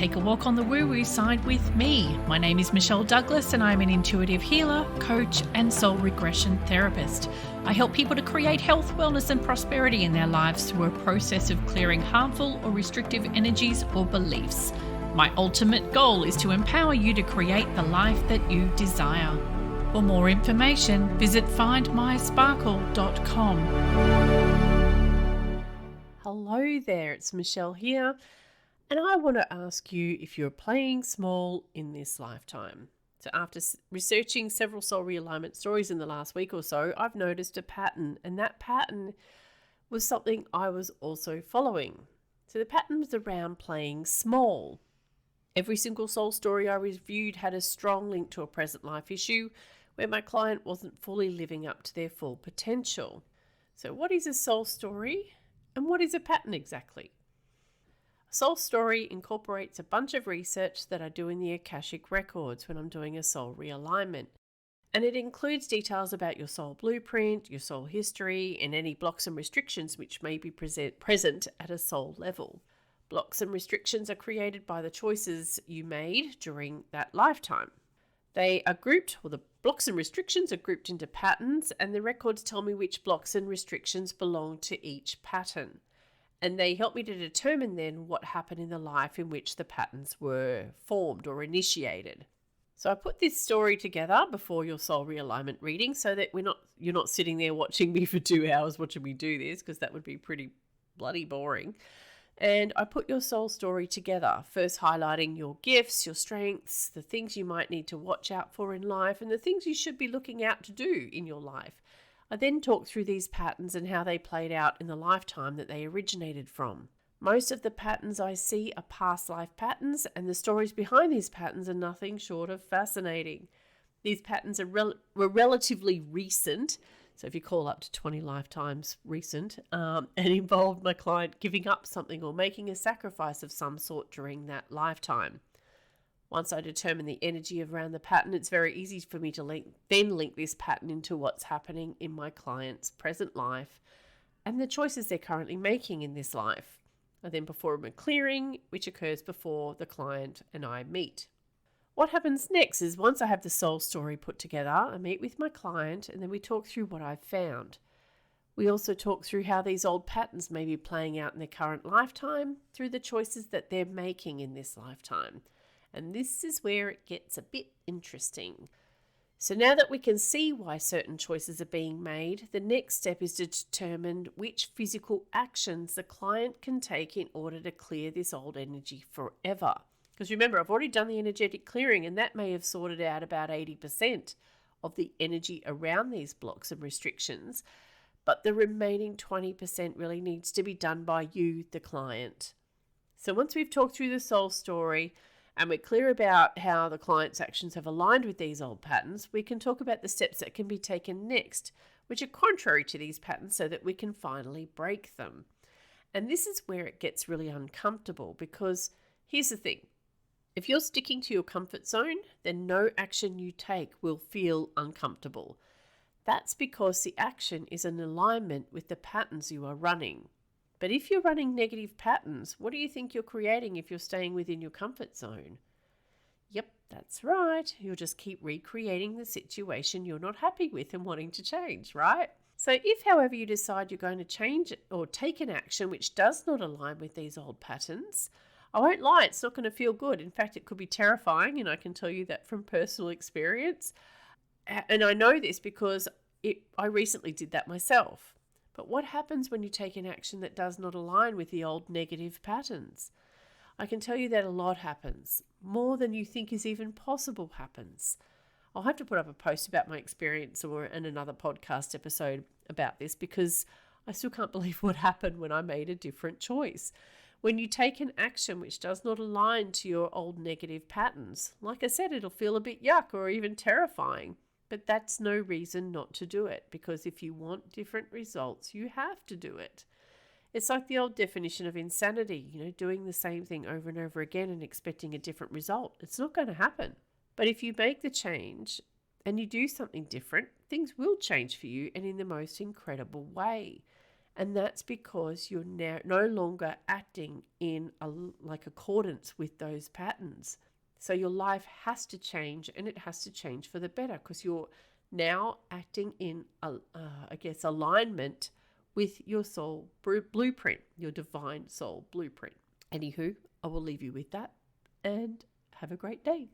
take a walk on the woo-woo side with me. My name is Michelle Douglas and I'm an intuitive healer, coach and soul regression therapist. I help people to create health, wellness and prosperity in their lives through a process of clearing harmful or restrictive energies or beliefs. My ultimate goal is to empower you to create the life that you desire. For more information, visit findmysparkle.com. Hello there, it's Michelle here, and I want to ask you if you're playing small in this lifetime. So after researching several soul realignment stories in the last week or so, I've noticed a pattern, and that pattern was something I was also following. So the pattern was around playing small. Every single soul story I reviewed had a strong link to a present life issue where my client wasn't fully living up to their full potential. So what is a soul story and what is a pattern exactly? A soul story incorporates a bunch of research that I do in the Akashic records when I'm doing a soul realignment. And it includes details about your soul blueprint, your soul history, and any blocks and restrictions which may be present at a soul level. Blocks and restrictions are created by the choices you made during that lifetime. They are grouped, or the blocks and restrictions are grouped into patterns, and the records tell me which blocks and restrictions belong to each pattern. And they help me to determine then what happened in the life in which the patterns were formed or initiated. So I put this story together before your soul realignment reading so that you're not sitting there watching me for 2 hours watching me do this, because that would be pretty bloody boring. And I put your soul story together, first highlighting your gifts, your strengths, the things you might need to watch out for in life, and the things you should be looking out to do in your life. I then talk through these patterns and how they played out in the lifetime that they originated from. Most of the patterns I see are past life patterns, and the stories behind these patterns are nothing short of fascinating. These patterns were relatively recent, so if you call up to 20 lifetimes recent, and involved my client giving up something or making a sacrifice of some sort during that lifetime. Once I determine the energy around the pattern, it's very easy for me to link this pattern into what's happening in my client's present life and the choices they're currently making in this life. I then perform a clearing, which occurs before the client and I meet. What happens next is once I have the soul story put together, I meet with my client and then we talk through what I've found. We also talk through how these old patterns may be playing out in their current lifetime through the choices that they're making in this lifetime. And this is where it gets a bit interesting. So now that we can see why certain choices are being made, the next step is to determine which physical actions the client can take in order to clear this old energy forever. Because remember, I've already done the energetic clearing and that may have sorted out about 80% of the energy around these blocks and restrictions. But the remaining 20% really needs to be done by you, the client. So once we've talked through the soul story and we're clear about how the client's actions have aligned with these old patterns, we can talk about the steps that can be taken next, which are contrary to these patterns so that we can finally break them. And this is where it gets really uncomfortable because here's the thing. If you're sticking to your comfort zone, then no action you take will feel uncomfortable. That's because the action is in alignment with the patterns you are running. But if you're running negative patterns, what do you think you're creating if you're staying within your comfort zone? Yep, that's right. You'll just keep recreating the situation you're not happy with and wanting to change, right? So if, however, you decide you're going to change or take an action which does not align with these old patterns, I won't lie, it's not going to feel good. In fact, it could be terrifying, and I can tell you that from personal experience. And I know this because I recently did that myself. But what happens when you take an action that does not align with the old negative patterns? I can tell you that a lot happens. More than you think is even possible happens. I'll have to put up a post about my experience and another podcast episode about this because I still can't believe what happened when I made a different choice. When you take an action which does not align to your old negative patterns, like I said, it'll feel a bit yuck or even terrifying. But that's no reason not to do it, because if you want different results, you have to do it. It's like the old definition of insanity, doing the same thing over and over again and expecting a different result. It's not going to happen. But if you make the change and you do something different, things will change for you and in the most incredible way. And that's because you're now no longer acting in accordance with those patterns. So your life has to change, and it has to change for the better, because you're now acting in, alignment with your soul blueprint, your divine soul blueprint. Anywho, I will leave you with that, and have a great day.